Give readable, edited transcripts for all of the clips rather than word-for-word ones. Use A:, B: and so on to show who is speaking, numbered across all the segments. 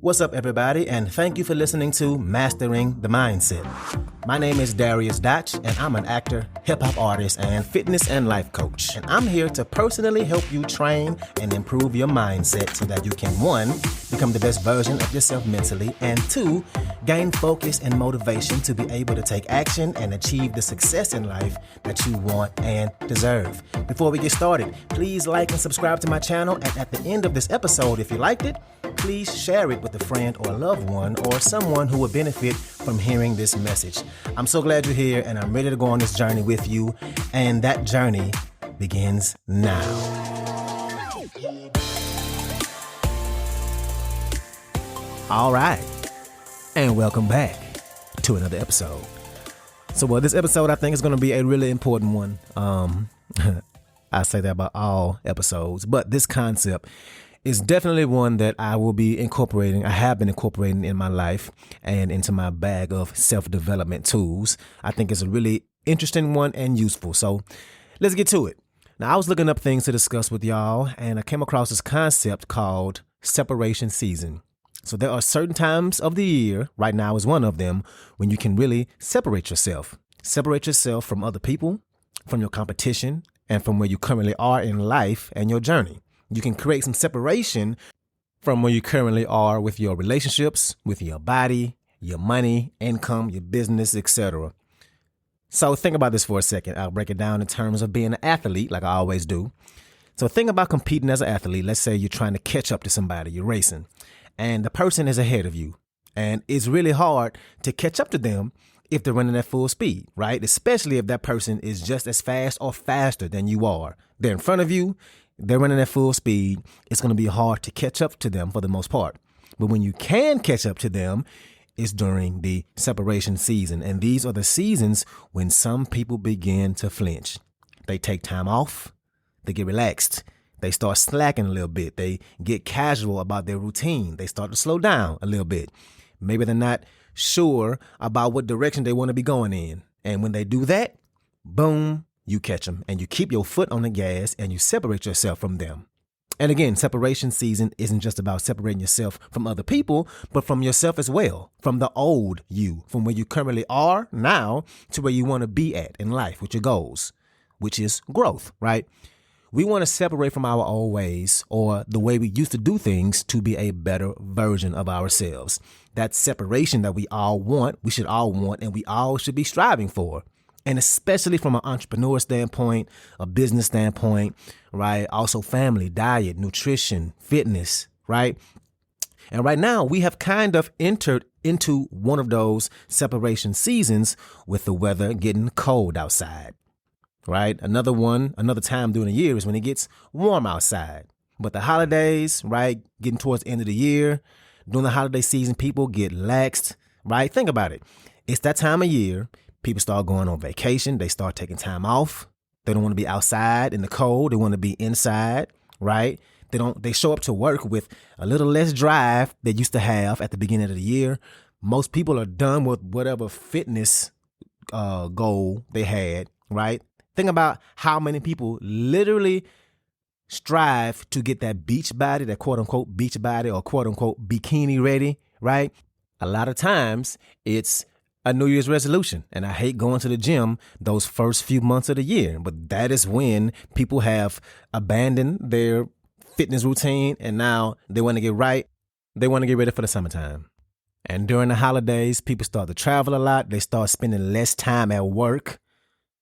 A: What's up, everybody, and thank you for listening to Mastering the Mindset. My name is Dariusdotch, and I'm an actor, hip-hop artist, and fitness and life coach. And I'm here to personally help you train and improve your mindset so that you can, 1, become the best version of yourself mentally, and 2, gain focus and motivation to be able to take action and achieve the success in life that you want and deserve. Before we get started, please like and subscribe to my channel, and at the end of this episode, if you liked it, please share it with a friend or a loved one or someone who would benefit from hearing this message. I'm so glad you're here, and I'm ready to go on this journey with you, and that journey begins now. All right, and welcome back to another episode. So, this episode I think is going to be a really important one. I say that about all episodes, but this concept is definitely one that I will be incorporating. I have been incorporating in my life and into my bag of self-development tools. I think it's a really interesting one and useful. So let's get to it. Now, I was looking up things to discuss with y'all, and I came across this concept called separation season. So there are certain times of the year, right now is one of them, when you can really separate yourself. Separate yourself from other people, from your competition, and from where you currently are in life and your journey. You can create some separation from where you currently are with your relationships, with your body, your money, income, your business, etc. So think about this for a second. I'll break it down in terms of being an athlete, like I always do. So think about competing as an athlete. Let's say you're trying to catch up to somebody, you're racing, and the person is ahead of you. And it's really hard to catch up to them if they're running at full speed, right? Especially if that person is just as fast or faster than you are. They're in front of you. They're running at full speed. It's going to be hard to catch up to them for the most part. But when you can catch up to them, it's during the separation season. And these are the seasons when some people begin to flinch. They take time off. They get relaxed. They start slacking a little bit. They get casual about their routine. They start to slow down a little bit. Maybe they're not sure about what direction they want to be going in. And when they do that, boom, you catch them, and you keep your foot on the gas and you separate yourself from them. And again, separation season isn't just about separating yourself from other people, but from yourself as well, from the old you, from where you currently are now to where you want to be at in life with your goals, which is growth, right? We want to separate from our old ways or the way we used to do things to be a better version of ourselves. That separation that we all want, we should all want, and we all should be striving for. And especially from an entrepreneur standpoint, a business standpoint, right? Also family, diet, nutrition, fitness, right? And right now we have kind of entered into one of those separation seasons with the weather getting cold outside, right? Another time during the year is when it gets warm outside. But the holidays, right? Getting towards the end of the year, during the holiday season, people get laxed, right? Think about it. It's that time of year. People start going on vacation. They start taking time off. They don't want to be outside in the cold. They want to be inside, right? They show up to work with a little less drive they used to have at the beginning of the year. Most people are done with whatever fitness goal they had, right? Think about how many people literally strive to get that beach body, that quote unquote beach body or quote unquote bikini ready, right? A lot of times it's a New Year's resolution. And I hate going to the gym those first few months of the year. But that is when people have abandoned their fitness routine and now they want to get right. They want to get ready for the summertime. And during the holidays, people start to travel a lot. They start spending less time at work.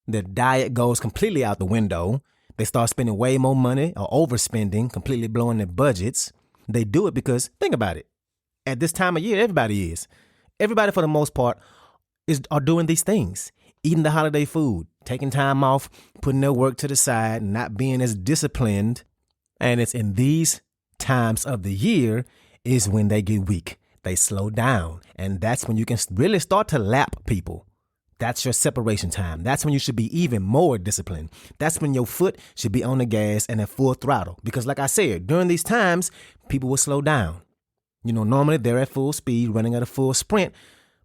A: Their diet goes completely out the window. They start spending way more money or overspending, completely blowing their budgets. They do it because, think about it. At this time of year, everybody is. Everybody, for the most part, are doing these things, eating the holiday food, taking time off, putting their work to the side, not being as disciplined. And it's in these times of the year is when they get weak. They slow down. And that's when you can really start to lap people. That's your separation time. That's when you should be even more disciplined. That's when your foot should be on the gas and at full throttle. Because like I said, during these times, people will slow down. You know, normally they're at full speed, running at a full sprint.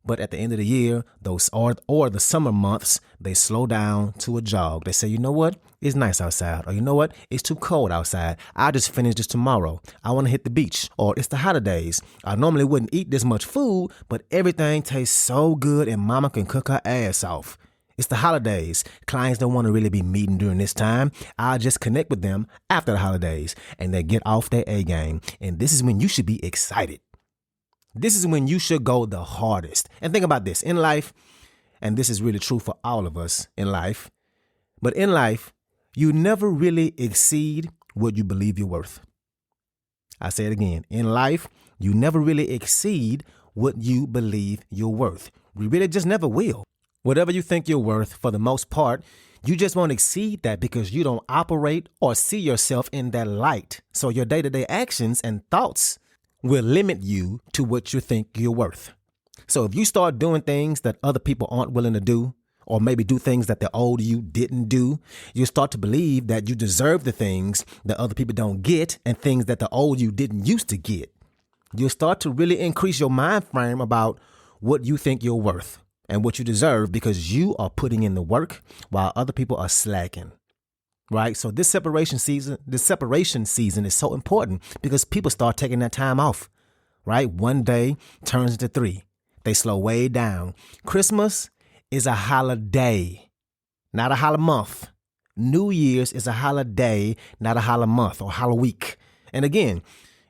A: But at the end of the year, those or the summer months, they slow down to a jog. They say, you know what? It's nice outside. Or you know what? It's too cold outside. I'll just finish this tomorrow. I want to hit the beach. Or it's the holidays. I normally wouldn't eat this much food, but everything tastes so good and mama can cook her ass off. It's the holidays. Clients don't want to really be meeting during this time. I'll just connect with them after the holidays and they get off their A game. And this is when you should be excited. This is when you should go the hardest. And think about this in life, and this is really true for all of us in life, but in life, you never really exceed what you believe you're worth. I say it again. In life, you never really exceed what you believe you're worth. We really just never will. Whatever you think you're worth, for the most part, you just won't exceed that because you don't operate or see yourself in that light. So your day-to-day actions and thoughts will limit you to what you think you're worth. So if you start doing things that other people aren't willing to do, or maybe do things that the old you didn't do, you'll start to believe that you deserve the things that other people don't get and things that the old you didn't used to get. You'll start to really increase your mind frame about what you think you're worth and what you deserve because you are putting in the work while other people are slacking. Right. So this separation season is so important because people start taking that time off. Right. One day turns into 3. They slow way down. Christmas is a holiday, not a holiday month. New Year's is a holiday, not a holiday month or holiday week. And again,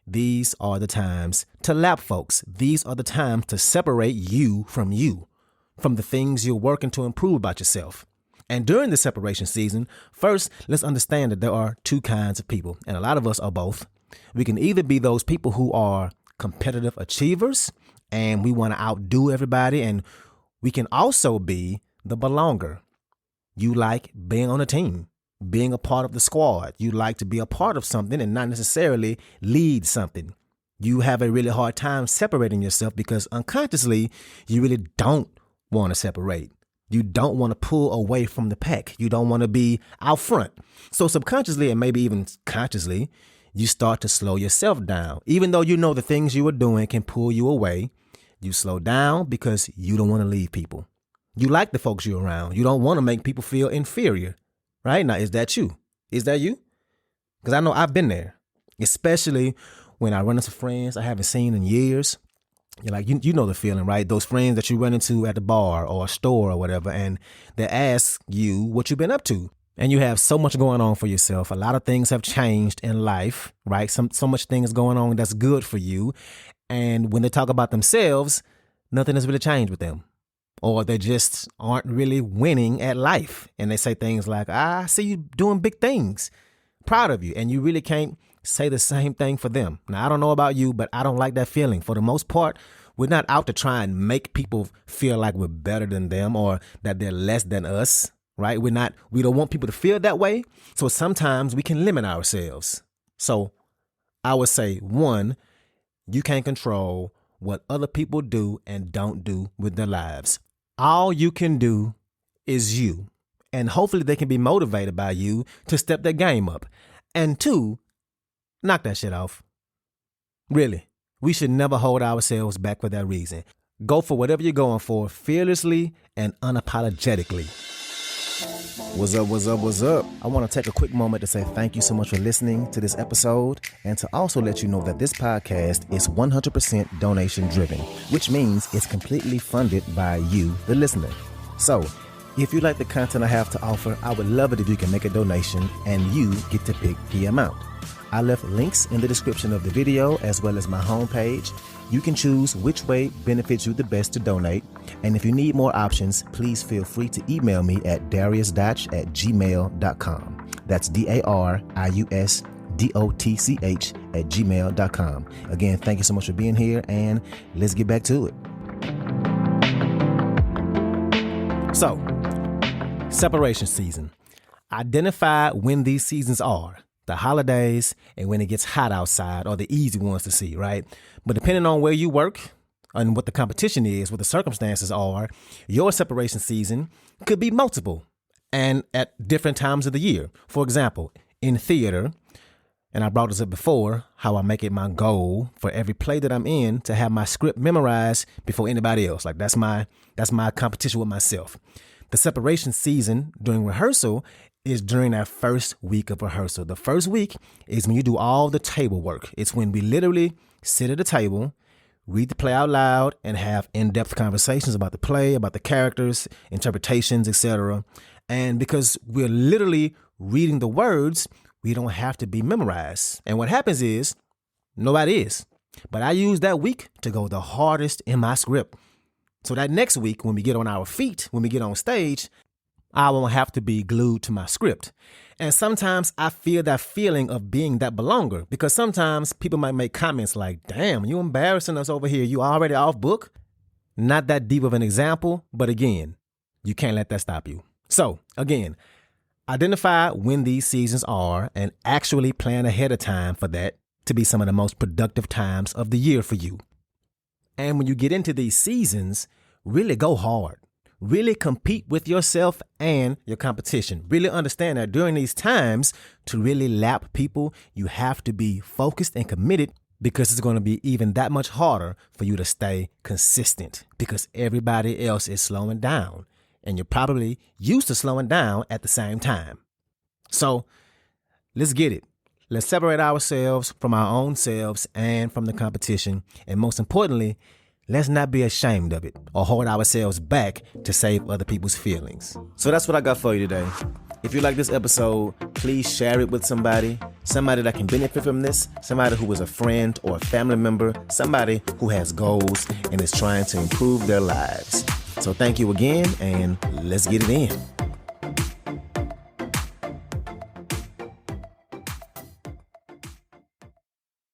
A: these are the times to lap, folks. These are the times to separate you, from the things you're working to improve about yourself. And during the separation season, first, let's understand that there are 2 kinds of people, and a lot of us are both. We can either be those people who are competitive achievers, and we want to outdo everybody, and we can also be the belonger. You like being on a team, being a part of the squad. You like to be a part of something and not necessarily lead something. You have a really hard time separating yourself because unconsciously, you really don't want to separate. You don't want to pull away from the pack. You don't want to be out front. So subconsciously and maybe even consciously, you start to slow yourself down. Even though you know the things you are doing can pull you away, you slow down because you don't want to leave people. You like the folks you're around. You don't want to make people feel inferior. Right? Now, is that you? Is that you? Because I know I've been there, especially when I run into friends I haven't seen in years. You're like, you know the feeling, right? Those friends that you run into at the bar or a store or whatever, and they ask you what you've been up to. And you have so much going on for yourself. A lot of things have changed in life, right? So much things going on that's good for you. And when they talk about themselves, nothing has really changed with them. Or they just aren't really winning at life. And they say things like, I see you doing big things. Proud of you. And you really can't say the same thing for them. Now, I don't know about you, but I don't like that feeling. For the most part, we're not out to try and make people feel like we're better than them or that they're less than us, right? We don't want people to feel that way. So sometimes we can limit ourselves. So I would say, 1, you can't control what other people do and don't do with their lives. All you can do is you. And hopefully they can be motivated by you to step their game up. And 2, knock that shit off. Really, we should never hold ourselves back for that reason. Go for whatever you're going for fearlessly and unapologetically. What's up, what's up, what's up? I want to take a quick moment to say thank you so much for listening to this episode and to also let you know that this podcast is 100% donation driven, which means it's completely funded by you, the listener. So if you like the content I have to offer, I would love it if you can make a donation and you get to pick the amount. I left links in the description of the video as well as my homepage. You can choose which way benefits you the best to donate. And if you need more options, please feel free to email me at dariusdotch@gmail.com. That's dariusdotch@gmail.com. Again, thank you so much for being here, and let's get back to it. So, separation season. Identify when these seasons are. The holidays and when it gets hot outside are the easy ones to see, right? But depending on where you work and what the competition is, what the circumstances are, your separation season could be multiple and at different times of the year. For example, in theater, And I brought this up before, how I make it my goal for every play that I'm in to have my script memorized before anybody else. Like that's my competition with myself. The separation season during rehearsal is during that first week of rehearsal. The first week is when you do all the table work. It's when we literally sit at the table, read the play out loud, and have in-depth conversations about the play, about the characters, interpretations, etc. And because we're literally reading the words, we don't have to be memorized. And what happens is, nobody is. But I use that week to go the hardest in my script. So that next week, when we get on our feet, when we get on stage, I won't have to be glued to my script. And sometimes I feel that feeling of being that belonger, because sometimes people might make comments like, damn, you embarrassing us over here. You already off book? Not that deep of an example, but again, you can't let that stop you. So again, identify when these seasons are and actually plan ahead of time for that to be some of the most productive times of the year for you. And when you get into these seasons, really go hard. Really compete with yourself and your competition. Really understand that during these times, to really lap people, you have to be focused and committed, because it's going to be even that much harder for you to stay consistent because everybody else is slowing down. And you're probably used to slowing down at the same time. So let's get it. Let's separate ourselves from our own selves and from the competition. And most importantly, let's not be ashamed of it or hold ourselves back to save other people's feelings. So that's what I got for you today. If you like this episode, please share it with somebody that can benefit from this, somebody who is a friend or a family member, somebody who has goals and is trying to improve their lives. So thank you again, and let's get it in.